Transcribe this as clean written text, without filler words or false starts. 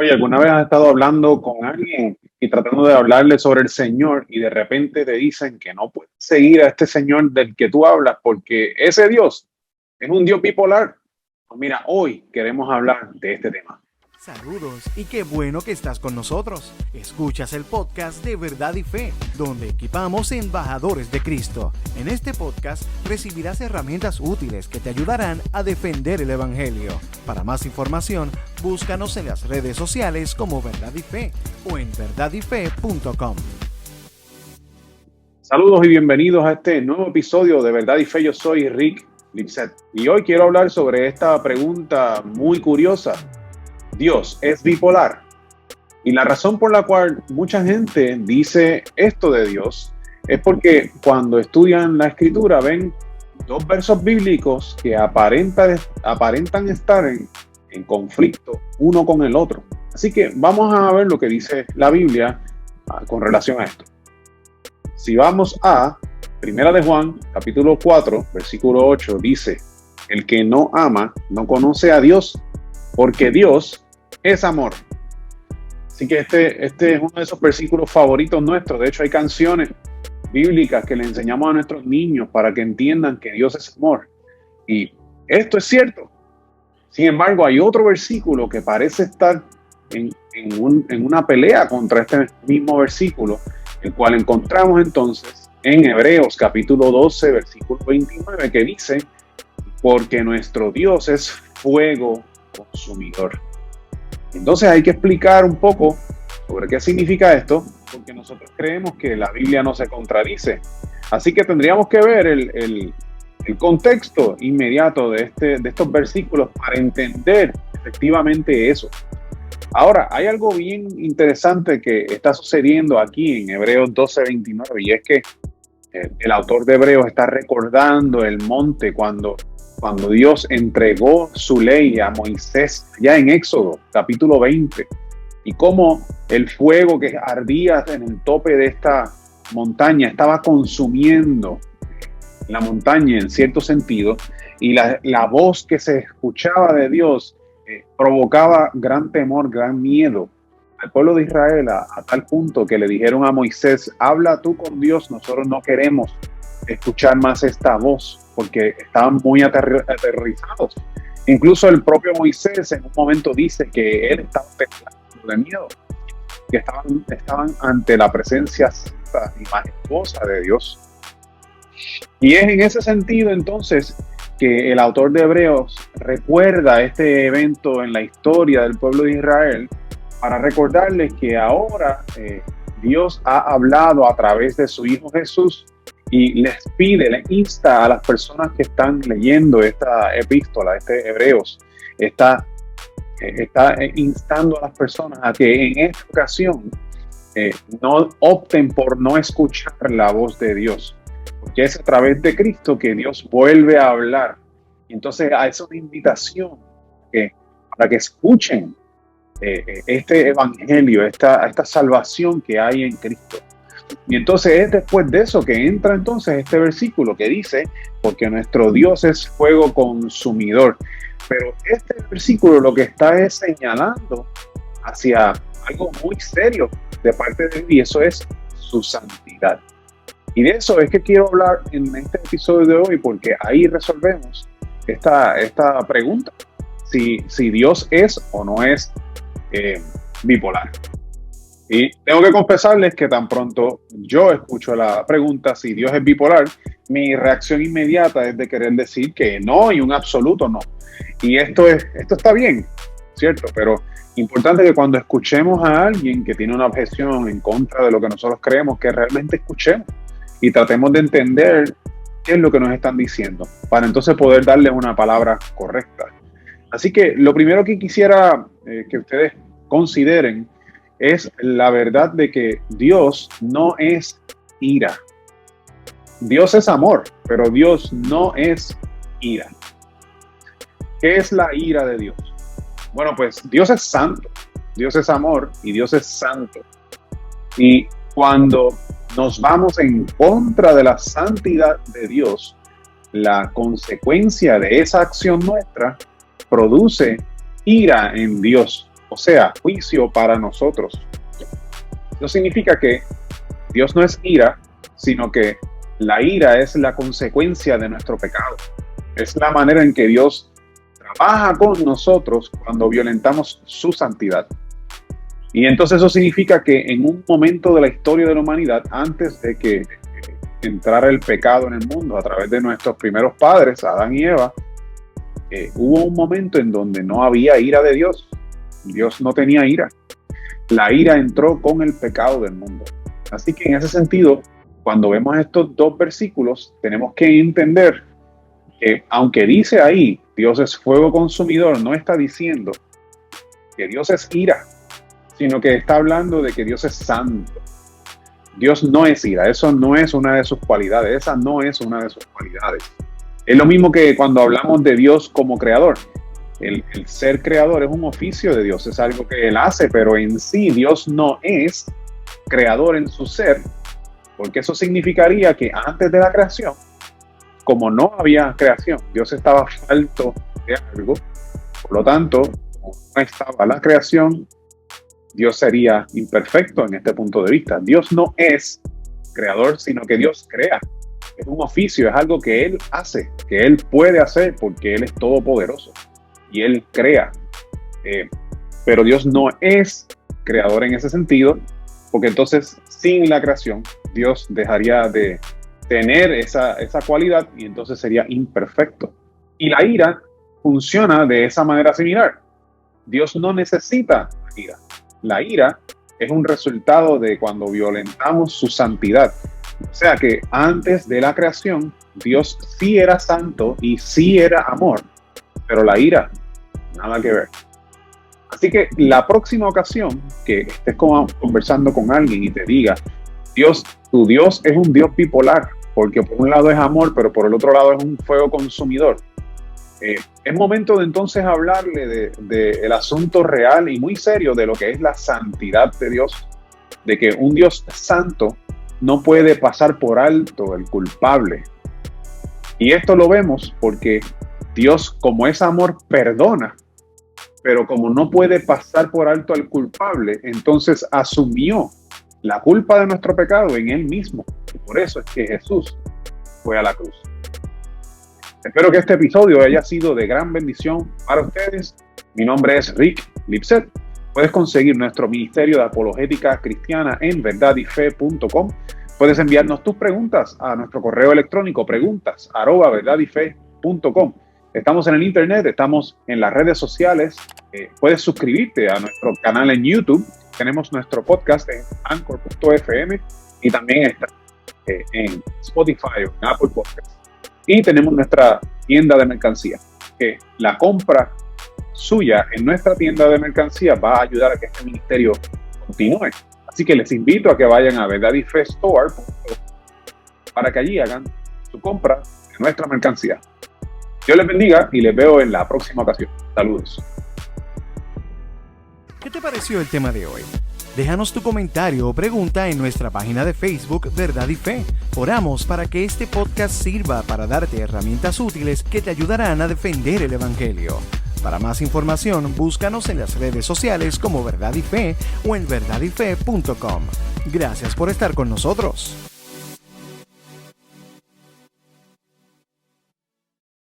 Oye, ¿alguna vez has estado hablando con alguien y tratando de hablarle sobre el Señor y de repente te dicen que no puedes seguir a este Señor del que tú hablas porque ese Dios es un Dios bipolar? Pues mira, hoy queremos hablar de este tema. Saludos y qué bueno que estás con nosotros. Escuchas el podcast de Verdad y Fe, donde equipamos embajadores de Cristo. En este podcast recibirás herramientas útiles que te ayudarán a defender el Evangelio. Para más información, búscanos en las redes sociales como Verdad y Fe o en verdadyfe.com. Saludos y bienvenidos a este nuevo episodio de Verdad y Fe. Yo soy Rick Lipset y hoy quiero hablar sobre esta pregunta muy curiosa. ¿Dios es bipolar? Y la razón por la cual mucha gente dice esto de Dios es porque cuando estudian la Escritura ven dos versos bíblicos que aparentan estar en conflicto uno con el otro. Así que vamos a ver lo que dice la Biblia con relación a esto. Si vamos a 1 de Juan, capítulo 4, versículo 8, dice: el que no ama no conoce a Dios, porque Dios es amor. Así que este es uno de esos versículos favoritos nuestros. De hecho, hay canciones bíblicas que le enseñamos a nuestros niños para que entiendan que Dios es amor. Y esto es cierto. Sin embargo, hay otro versículo que parece estar en una pelea contra este mismo versículo, el cual encontramos entonces en Hebreos capítulo 12, versículo 29, que dice: porque nuestro Dios es fuego consumidor. Entonces hay que explicar un poco sobre qué significa esto, porque nosotros creemos que la Biblia no se contradice. Así que tendríamos que ver el contexto inmediato de estos versículos para entender efectivamente eso. Ahora, hay algo bien interesante que está sucediendo aquí en Hebreos 12:29, y es que el autor de Hebreos está recordando el monte cuando Dios entregó su ley a Moisés, ya en Éxodo, capítulo 20, y cómo el fuego que ardía en el tope de esta montaña estaba consumiendo la montaña en cierto sentido, y la voz que se escuchaba de Dios provocaba gran temor, gran miedo al pueblo de Israel, a tal punto que le dijeron a Moisés: habla tú con Dios, nosotros no queremos escuchar más esta voz, porque estaban muy aterrorizados. Incluso el propio Moisés en un momento dice que él estaba temblando de miedo, que estaban ante la presencia santa y majestuosa de Dios. Y es en ese sentido entonces que el autor de Hebreos recuerda este evento en la historia del pueblo de Israel para recordarles que ahora Dios ha hablado a través de su Hijo Jesús y les insta a las personas que están leyendo esta epístola, este Hebreos, está instando a las personas a que en esta ocasión no opten por no escuchar la voz de Dios, porque es a través de Cristo que Dios vuelve a hablar. Entonces, es una invitación para que escuchen este evangelio, esta salvación que hay en Cristo. Y entonces es después de eso que entra entonces este versículo que dice: porque nuestro Dios es fuego consumidor. Pero este versículo lo que está es señalando hacia algo muy serio de parte de Dios, y eso es su santidad. Y de eso es que quiero hablar en este episodio de hoy, porque ahí resolvemos esta pregunta: si Dios es o no es bipolar. Y tengo que confesarles que tan pronto yo escucho la pregunta si Dios es bipolar, mi reacción inmediata es de querer decir que no, y un absoluto no. Y esto está bien, ¿cierto? Pero importante que cuando escuchemos a alguien que tiene una objeción en contra de lo que nosotros creemos, que realmente escuchemos y tratemos de entender qué es lo que nos están diciendo, para entonces poder darles una palabra correcta. Así que lo primero que quisiera que ustedes consideren es la verdad de que Dios no es ira. Dios es amor, pero Dios no es ira. ¿Qué es la ira de Dios? Bueno, pues Dios es santo, Dios es amor y Dios es santo. Y cuando nos vamos en contra de la santidad de Dios, la consecuencia de esa acción nuestra produce ira en Dios. o sea, juicio para nosotros. Eso significa que Dios no es ira, sino que la ira es la consecuencia de nuestro pecado. Es la manera en que Dios trabaja con nosotros cuando violentamos su santidad. Y entonces eso significa que en un momento de la historia de la humanidad, antes de que entrara el pecado en el mundo a través de nuestros primeros padres, Adán y Eva, hubo un momento en donde no había ira de Dios. Dios no tenía ira. La ira entró con el pecado del mundo. Así que en ese sentido, cuando vemos estos dos versículos, tenemos que entender que aunque dice ahí, Dios es fuego consumidor, no está diciendo que Dios es ira, sino que está hablando de que Dios es santo. Dios no es ira, eso no es una de sus cualidades, esa no es una de sus cualidades. Es lo mismo que cuando hablamos de Dios como creador. El ser creador es un oficio de Dios, es algo que Él hace, pero en sí Dios no es creador en su ser, porque eso significaría que antes de la creación, como no había creación, Dios estaba falto de algo, por lo tanto, como no estaba la creación, Dios sería imperfecto en este punto de vista. Dios no es creador, sino que Dios crea. Es un oficio, es algo que Él hace, que Él puede hacer porque Él es todopoderoso y Él crea. Pero Dios no es creador en ese sentido, porque entonces sin la creación Dios dejaría de tener esa cualidad y entonces sería imperfecto. Y la ira funciona de esa manera similar. Dios no necesita ira. La ira es un resultado de cuando violentamos su santidad. O sea que antes de la creación, Dios sí era santo y sí era amor, pero la ira, nada que ver. Así que la próxima ocasión que estés conversando con alguien y te diga, tu Dios es un Dios bipolar, porque por un lado es amor, pero por el otro lado es un fuego consumidor. Es momento de entonces hablarle del asunto real y muy serio de lo que es la santidad de Dios, de que un Dios santo no puede pasar por alto el culpable. Y esto lo vemos porque Dios, como es amor, perdona, pero como no puede pasar por alto al culpable, entonces asumió la culpa de nuestro pecado en Él mismo. Y por eso es que Jesús fue a la cruz. Espero que este episodio haya sido de gran bendición para ustedes. Mi nombre es Rick Lipset. Puedes conseguir nuestro Ministerio de Apologética Cristiana en verdadyfe.com. Puedes enviarnos tus preguntas a nuestro correo electrónico preguntas@verdadyfe.com. Estamos en el internet, estamos en las redes sociales. Puedes suscribirte a nuestro canal en YouTube. Tenemos nuestro podcast en anchor.fm y también está en Spotify o en Apple Podcasts. Y tenemos nuestra tienda de mercancía, que la compra suya en nuestra tienda de mercancía va a ayudar a que este ministerio continúe. Así que les invito a que vayan a verdadyfe.store para que allí hagan su compra de nuestra mercancía. Dios les bendiga y les veo en la próxima ocasión. Saludos. ¿Qué te pareció el tema de hoy? Déjanos tu comentario o pregunta en nuestra página de Facebook Verdad y Fe. Oramos para que este podcast sirva para darte herramientas útiles que te ayudarán a defender el Evangelio. Para más información, búscanos en las redes sociales como Verdad y Fe o en verdadyfe.com. Gracias por estar con nosotros.